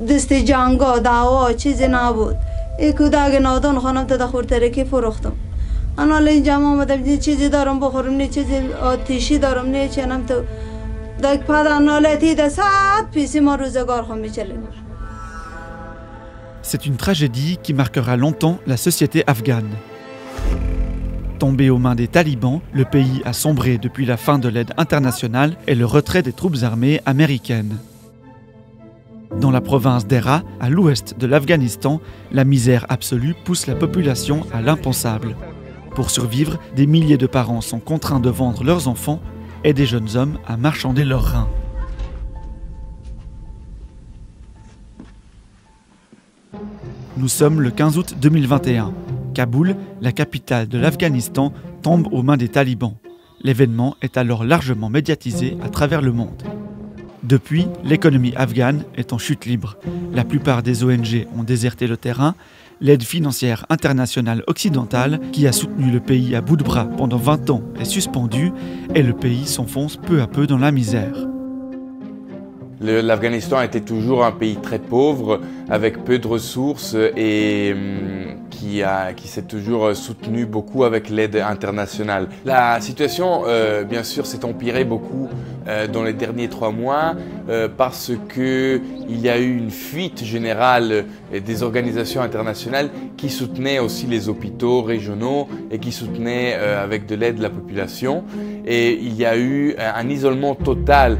دست جنگا دعوا چیزی نبود. این کودک نادان خانم تا دخور ترکی فروختم. انا لین جمع آمدم نی چیزی دارم بخورم نی چیزی آتیشی دارم نی چنم تو دک پدر نالتی دست پیسی ما روزگار خو میچلیم. C'est une tragédie qui marquera longtemps la société afghane. Tombé aux mains des talibans, le pays a sombré depuis la fin de l'aide internationale et le retrait des troupes armées américaines. Dans la province d'Herat, à l'ouest de l'Afghanistan, la misère absolue pousse la population à l'impensable. Pour survivre, des milliers de parents sont contraints de vendre leurs enfants et des jeunes hommes à marchander leurs reins. Nous sommes le 15 août 2021. Kaboul, la capitale de l'Afghanistan, tombe aux mains des talibans. L'événement est alors largement médiatisé à travers le monde. Depuis, l'économie afghane est en chute libre. La plupart des ONG ont déserté le terrain. L'aide financière internationale occidentale, qui a soutenu le pays à bout de bras pendant 20 ans, est suspendue et le pays s'enfonce peu à peu dans la misère. L'Afghanistan était toujours un pays très pauvre, avec peu de ressources et qui s'est toujours soutenu beaucoup avec l'aide internationale. La situation, bien sûr, s'est empirée beaucoup dans les derniers 3 mois parce qu'il y a eu une fuite générale des organisations internationales qui soutenaient aussi les hôpitaux régionaux et qui soutenaient avec de l'aide la population. Et il y a eu un isolement total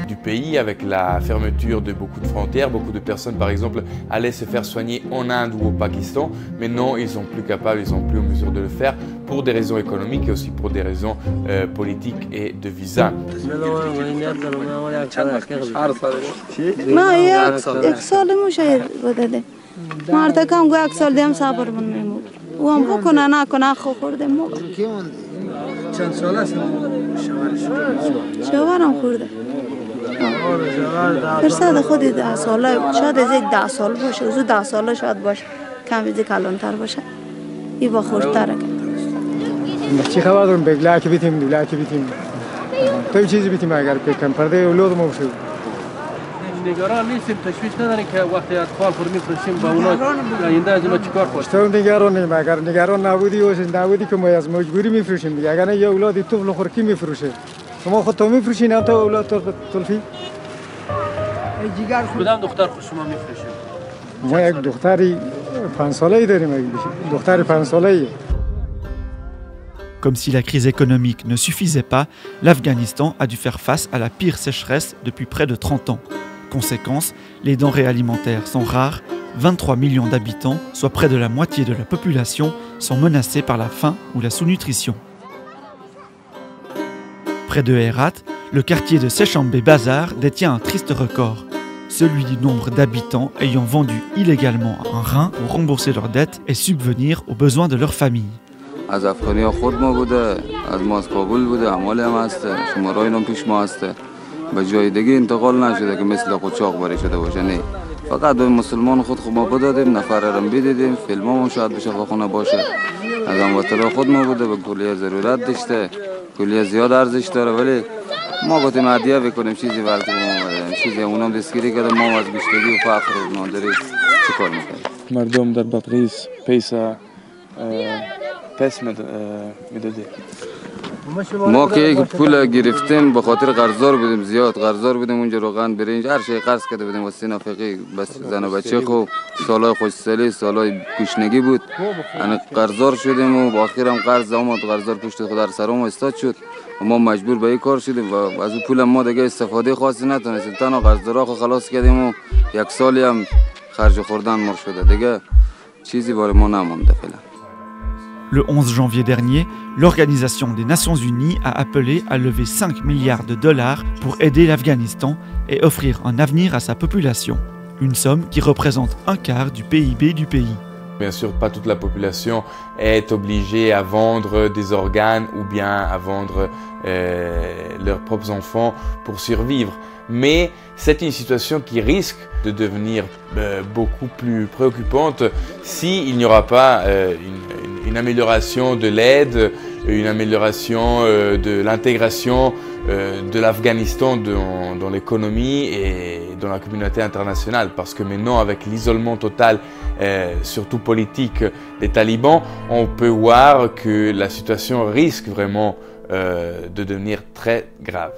du pays avec la fermeture de beaucoup de frontières. Beaucoup de personnes, par exemple, allaient se faire soigner en Inde ou au Pakistan. Mais non, ils sont plus capables, ils sont plus en mesure de le faire pour des raisons économiques et aussi pour des raisons politiques et de visa. چند ساله است؟ شوهرم خورده. فرصت خودی 10 ساله شاید از یک 10 سال باشه، از 10 ساله شاید باشه، کم از کلانتر باشه. این با خوشتره که. چی خبر دارم بگلا که بیتیم دولا که بیتیم. تو چیزی بیتیم اگر کم پرده اولاد ما بشه. نگران نیستیم، تشویش نداریم که وقتی اطفال خود میفرستیم با اونا آینده از اونا چیکار کنیم؟ تو نگران نیم، اگر نگران نبودی و نبودی که ما از مجبوری میفروشیم دیگه. اگر نه یه اولادی طفل خور کی میفروشه؟ شما خود تو میفروشین هم تو اولاد طفلی؟ کدام دختر خود شما میفروشید؟ ما یک دختری 5 ساله‌ای داریم، دختر 5 ساله‌ای. Comme si la crise économique ne suffisait pas, l'Afghanistan a dû faire face à la pire sécheresse depuis près de 30 ans. Conséquence, les denrées alimentaires sont rares, 23 millions d'habitants, soit près de la moitié de la population, sont menacés par la faim ou la sous-nutrition. Près de Herat, le quartier de Sechambe Bazar détient un triste record, celui du nombre d'habitants ayant vendu illégalement un rein pour rembourser leurs dettes et subvenir aux besoins de leur famille. از افغانی‌ها خود ما بوده، از ما از کابل بوده، اموال هم هسته، شماره‌های اینم پیش ما هسته. به جای دیگه انتقال نشده که مثل قاچاق بری شده باشه. نه، فقط به مسلمان خود ما بدادیم، نفر رم بدیدیم، فیلم هم شاید به شفاخانه باشه. از هموطن‌ها خود ما بوده، به کلیه ضرورت داشته، کلیه زیاد ارزش داره، ولی ما گفتیم هدیه بکنیم چیزی برای ما اومده، چیزی اونم دستگیری کردم، ما از گشتگی و فقر و نادری چیکار می‌کنیم؟ مردم در بطریس پیسا پس میدادی. ما که یک پول گرفتیم به خاطر قرضدار بودیم، زیاد قرضدار بودیم، اونجا روغن برنج هر چی قرض کرده بودیم واسه نفقه بس زن و بچه خوب، سالای خوشسالی، سالای گشنگی بود، یعنی قرضدار شدیم و با آخرم قرض اومد، قرضدار پشت خود در سرم استاد شد و ما مجبور به این کار شدیم و از اون پول ما دیگه استفاده خاصی نتونستیم، تنها قرضدارا خو خلاص کردیم و یک سالی هم خرج خوردن مر شده، دیگه چیزی برای ما نمونده فعلا. Le 11 janvier dernier, l'Organisation des Nations Unies a appelé à lever 5 milliards de dollars pour aider l'Afghanistan et offrir un avenir à sa population. Une somme qui représente un quart du PIB du pays. Bien sûr, pas toute la population est obligée à vendre des organes ou bien à vendre leurs propres enfants pour survivre. Mais c'est une situation qui risque de devenir beaucoup plus préoccupante s'il n'y aura pas une amélioration de l'aide, une amélioration de l'intégration de l'Afghanistan dans l'économie et dans la communauté internationale. Parce que maintenant, avec l'isolement total, surtout politique, des talibans, on peut voir que la situation risque vraiment de devenir très grave.